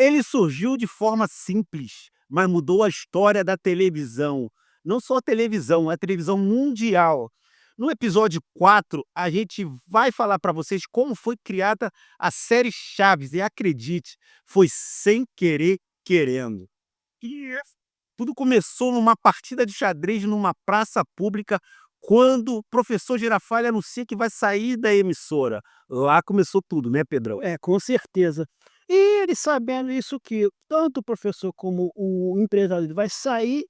Ele surgiu de forma simples, mas mudou a história da televisão. Não só a televisão mundial. No episódio 4, a gente vai falar para vocês como foi criada a série Chaves. E acredite, foi sem querer, querendo. E tudo começou numa partida de xadrez numa praça pública, quando o professor Girafales anuncia que vai sair da emissora. Lá começou tudo, né, Pedrão? É, com certeza. E ele sabendo isso que tanto o professor como o empresário dele vai sair,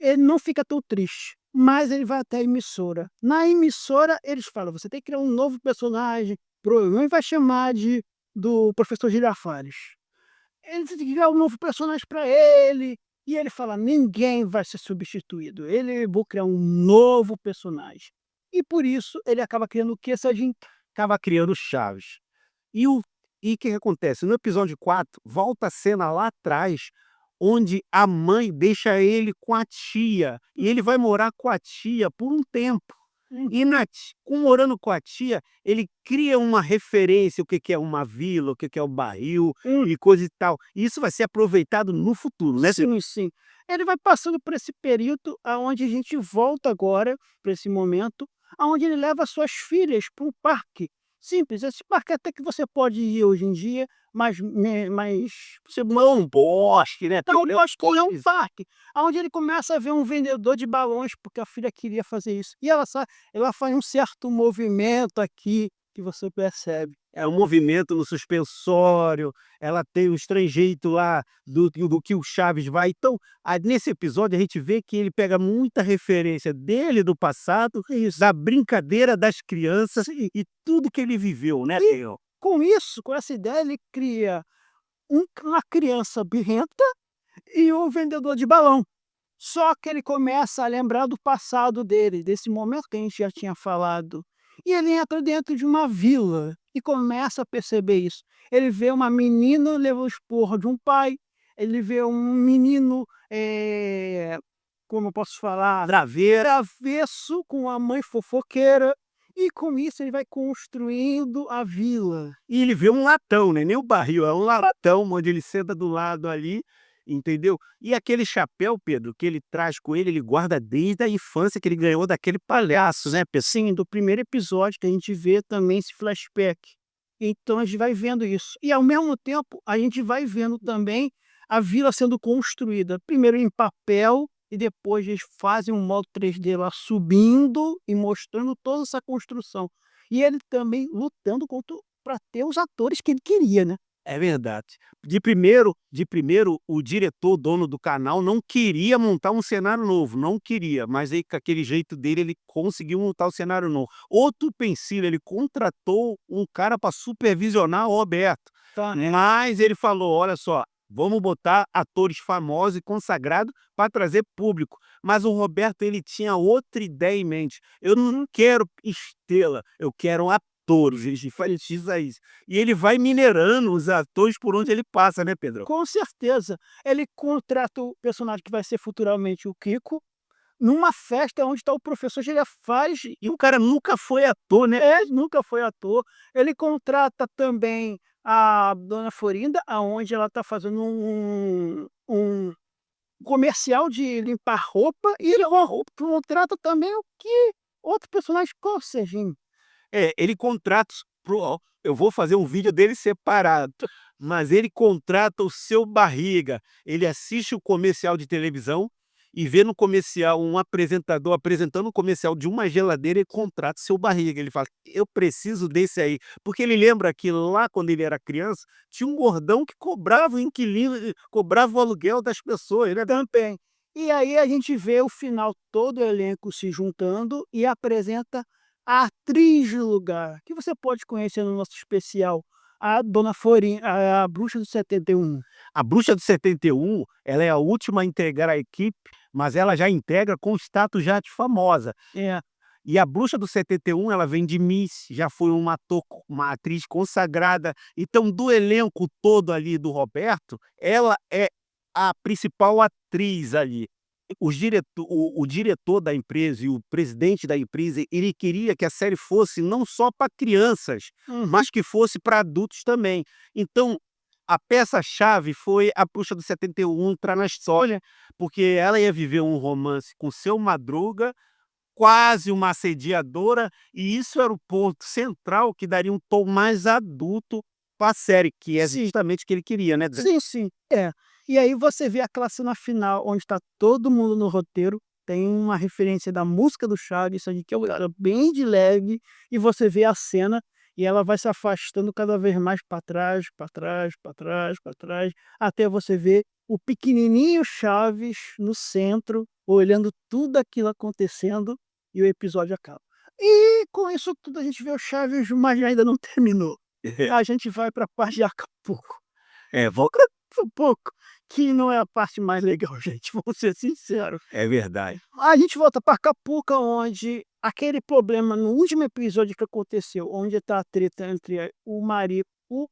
ele não fica tão triste, mas ele vai até a emissora. Na emissora eles falam: "Você tem que criar um novo personagem, provavelmente vai chamar de do professor Girafales. Ele tem que criar um novo personagem para ele", e ele fala: "Ninguém vai ser substituído, ele vou criar um novo personagem". E por isso ele acaba criando o quê, Serginho? Acaba criando Chaves. E o que acontece? No episódio 4 volta a cena lá atrás, onde a mãe deixa ele com a tia, e ele vai morar com a tia por um tempo. Hum, E morando com a tia, ele cria uma referência, o que que é uma vila, o que que é o barril hum. e coisa e tal. E isso vai ser aproveitado no futuro, né, Sim, sim. Ele vai passando por esse período aonde a gente volta agora para esse momento, aonde ele leva suas filhas para um parque. Simples, esse parque até que você pode ir hoje em dia, mas você não um bosque, né, tem não, um eu acho que é um coisa. parque, aonde ele começa a ver um vendedor de balões, porque a filha queria fazer isso. E ela faz um certo movimento aqui, que você percebe. É um movimento no suspensório, ela tem os trejeitos lá do que o Chaves vai. Então, nesse episódio a gente vê que ele pega muita referência dele do passado, Isso. da brincadeira das crianças e tudo que ele viveu, né, E Theo? com isso, com essa ideia, ele cria uma criança birrenta e o vendedor de balão. Só que ele começa a lembrar do passado dele, desse momento que a gente já tinha falado. E ele entra dentro de uma vila e começa a perceber isso. Ele vê uma menina levar o esporro de um pai, ele vê um menino, como eu posso falar, Travesso. travesso com a mãe fofoqueira, e com isso ele vai construindo a vila. E ele vê um latão, né, nem o barril, é um latão onde ele senta do lado ali, entendeu? E aquele chapéu, Pedro, que ele traz com ele guarda desde a infância que ele ganhou daquele palhaço, né, Pedro? Sim, do primeiro episódio que a gente vê também esse flashback. Então a gente vai vendo isso. E ao mesmo tempo, a gente vai vendo também a vila sendo construída, primeiro em papel e depois eles fazem um modo 3D lá subindo e mostrando toda essa construção. E ele também lutando contra para ter os atores que ele queria, né. É verdade. De primeiro, o diretor, dono do canal, não queria montar um cenário novo, não queria, mas aí com aquele jeito dele, ele conseguiu montar o cenário novo. Outro pensilo, ele contratou um cara para supervisionar o Roberto, Tá, né. mas ele falou: "Olha só, vamos botar atores famosos e consagrados para trazer público". Mas o Roberto, ele tinha outra ideia em mente: "Eu não quero estrela, eu quero um atores", ele enfatiza isso. E ele vai minerando os atores por onde ele passa, né, Pedrão? Com certeza. Ele contrata o personagem que vai ser futuramente o Kiko, numa festa onde está o professor Girafales. E o cara nunca foi ator, né? É, nunca foi ator. Ele contrata também a dona Florinda, aonde ela está fazendo um comercial de limpar roupa, e ele contrata também o que outro personagem, qual, Serginho? É, ele contrata os ó, eu vou fazer um vídeo dele separado, mas ele contrata o Seu Barriga. Ele assiste o comercial de televisão e vê no comercial um apresentador apresentando um comercial de uma geladeira e contrata o Seu Barriga. Ele fala: "Eu preciso desse aí", porque ele lembra que lá quando ele era criança, tinha um gordão que cobrava o inquilino, cobrava o aluguel das pessoas, né. Também. E aí a gente vê o final, todo o elenco se juntando e apresenta a atriz do lugar, que você pode conhecer no nosso especial, a Dona Florin a Bruxa do 71. A Bruxa do 71, ela é a última a integrar a equipe, mas ela já integra com status já de famosa. É, E a Bruxa do 71, ela vem de Miss, já foi uma atriz consagrada. Então, do elenco todo ali do Roberto, ela é a principal atriz ali. O diretor da empresa e o presidente da empresa, ele queria que a série fosse não só para crianças, uhum. mas que fosse para adultos também. Então, a peça-chave foi a Bruxa do 71 entrar na história, porque ela ia viver um romance com o Seu Madruga, quase uma assediadora, e isso era o ponto central que daria um tom mais adulto para a série, que é Sim. justamente o que ele queria, né, Dan? Sim, sim. É. E aí você vê aquela cena final onde está todo mundo no roteiro, tem uma referência da música do Chaves, isso aí que é bem de leve, e você vê a cena e ela vai se afastando cada vez mais para trás, para trás, para trás, para trás, até você ver o pequenininho Chaves no centro, olhando tudo aquilo acontecendo e o episódio acaba. E com isso tudo a gente vê o Chaves, mas ainda não terminou. A gente vai para a parte de Acapulco. É, Um pouco, que não é a parte mais legal, gente, vamos ser sinceros. é verdade. A gente volta para Acapulco, onde aquele problema no último episódio que aconteceu, onde tá a treta entre o marido, o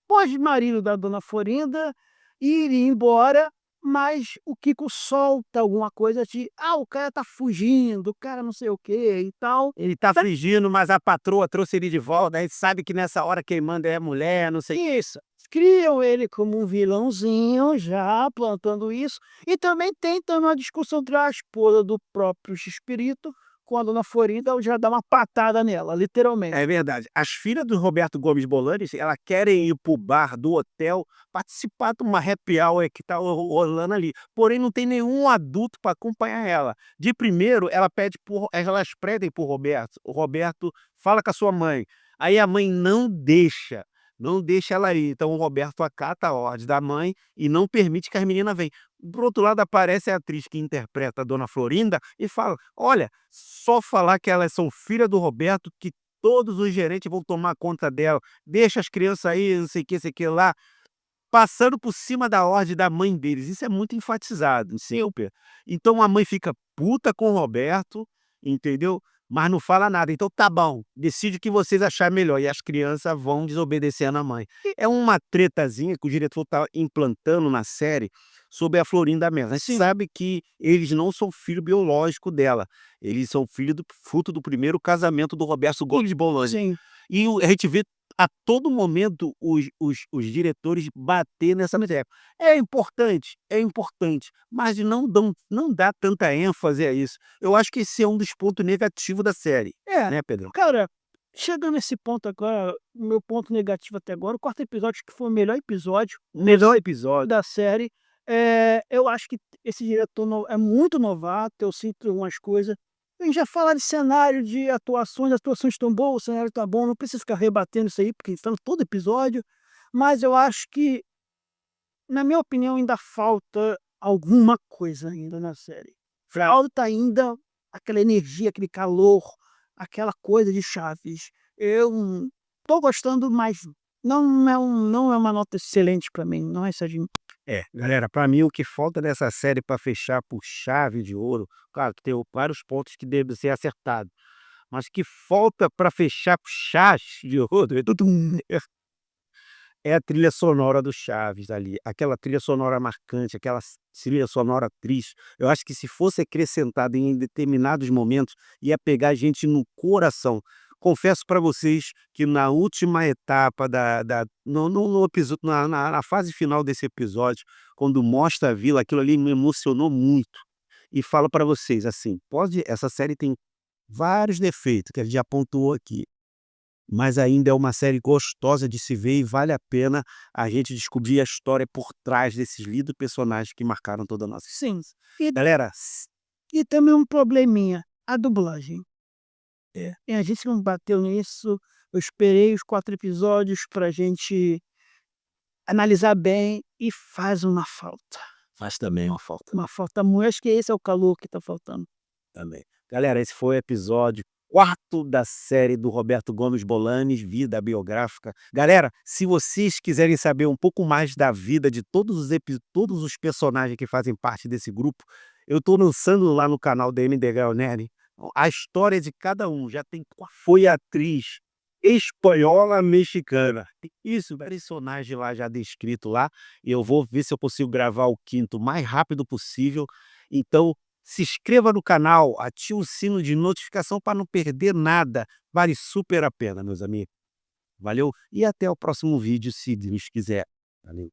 pós-marido da dona Florinda, ir embora, mas o Kiko solta alguma coisa de: "Ah, o cara tá fugindo, o cara não sei o quê e tal". Ele tá fingindo, mas a patroa trouxe ele de volta, a gente sabe que nessa hora quem manda é a mulher, não sei. Isso. Criam ele como um vilãozinho, já plantando isso, e também tem também uma discussão entre a esposa do próprio X-Espírito com a dona Florinda, já dá uma patada nela, literalmente. É verdade. As filhas do Roberto Gomes Bolanes, elas querem ir pro bar do hotel participar de uma happy hour que tá rolando ali, porém não tem nenhum adulto para acompanhar ela. De primeiro, elas pedem para o Roberto fala com a sua mãe, aí a mãe não deixa ela ir, então o Roberto acata a ordem da mãe e não permite que as meninas venham. Por outro lado, aparece a atriz que interpreta a dona Florinda e fala: "Olha, só falar que elas são filha do Roberto, que todos os gerentes vão tomar conta dela, deixa as crianças aí, não sei o que lá", passando por cima da ordem da mãe deles. Isso é muito enfatizado, sempre. Então a mãe fica puta com o Roberto, entendeu? Mas não fala nada. Então tá bom, decide o que vocês acharem melhor. E as crianças vão desobedecendo a mãe. É uma tretazinha que o diretor tá implantando na série sobre a Florinda mesmo. A gente Sim, sabe que eles não são filho biológico dela. Eles são fruto do primeiro casamento do Roberto Gomes Boloni. sim. E a gente vê a todo momento os diretores bater nessa tecla. É importante, mas não dá tanta ênfase a isso. Eu acho que esse é um dos pontos negativos da série, É, né, Pedrão? cara, chegando nesse ponto agora, o meu ponto negativo até agora, o quarto episódio que foi o melhor episódio O melhor episódio. da série, eu acho que esse diretor é muito novato, eu sinto umas coisas. A gente já fala de cenário, de atuações, as atuações estão boas, o cenário tá bom, não precisa ficar rebatendo isso aí, porque está em todo episódio, mas eu acho que, na minha opinião, ainda falta alguma coisa ainda na série. Falta ainda aquela energia, aquele calor, aquela coisa de Chaves. Eu tô gostando, mas não é uma nota excelente para mim, não é essa de É, galera, pra mim o que falta nessa série pra fechar por chave de ouro, claro que tem vários pontos que devem ser acertados, mas que falta pra fechar por chave de ouro é a trilha sonora do Chaves ali, aquela trilha sonora marcante, aquela trilha sonora triste. Eu acho que se fosse acrescentada em determinados momentos, ia pegar a gente no coração. Confesso para vocês que na última etapa da no episódio na fase final desse episódio, quando mostra a vila, aquilo ali me emocionou muito. E falo para vocês, assim, essa série tem vários defeitos que a gente já pontuou aqui. Mas ainda é uma série gostosa de se ver e vale a pena a gente descobrir a história por trás desses lindos personagens que marcaram toda a nossa sim. infância. E Galera, e também um probleminha, a dublagem. é, E a gente não bateu nisso, eu esperei os 4 episódios pra gente analisar bem e faz faz também uma falta uma falta muito, acho que esse é o calor que tá faltando. também. Galera, esse foi o episódio 4 da série do Roberto Gomes Bolanes, Vida Biográfica. Galera, se vocês quiserem saber um pouco mais da vida de todos os personagens que fazem parte desse grupo, eu estou lançando lá no canal da MDG Nerd a história de cada um. Já tem qual foi a atriz espanhola mexicana. Tem isso, personagem lá já descrito lá, e eu vou ver se eu consigo gravar o quinto o mais rápido possível. Então, se inscreva no canal, ative o sino de notificação para não perder nada. Vale super a pena, meus amigos. Valeu e até o próximo vídeo, se Deus quiser. Valeu.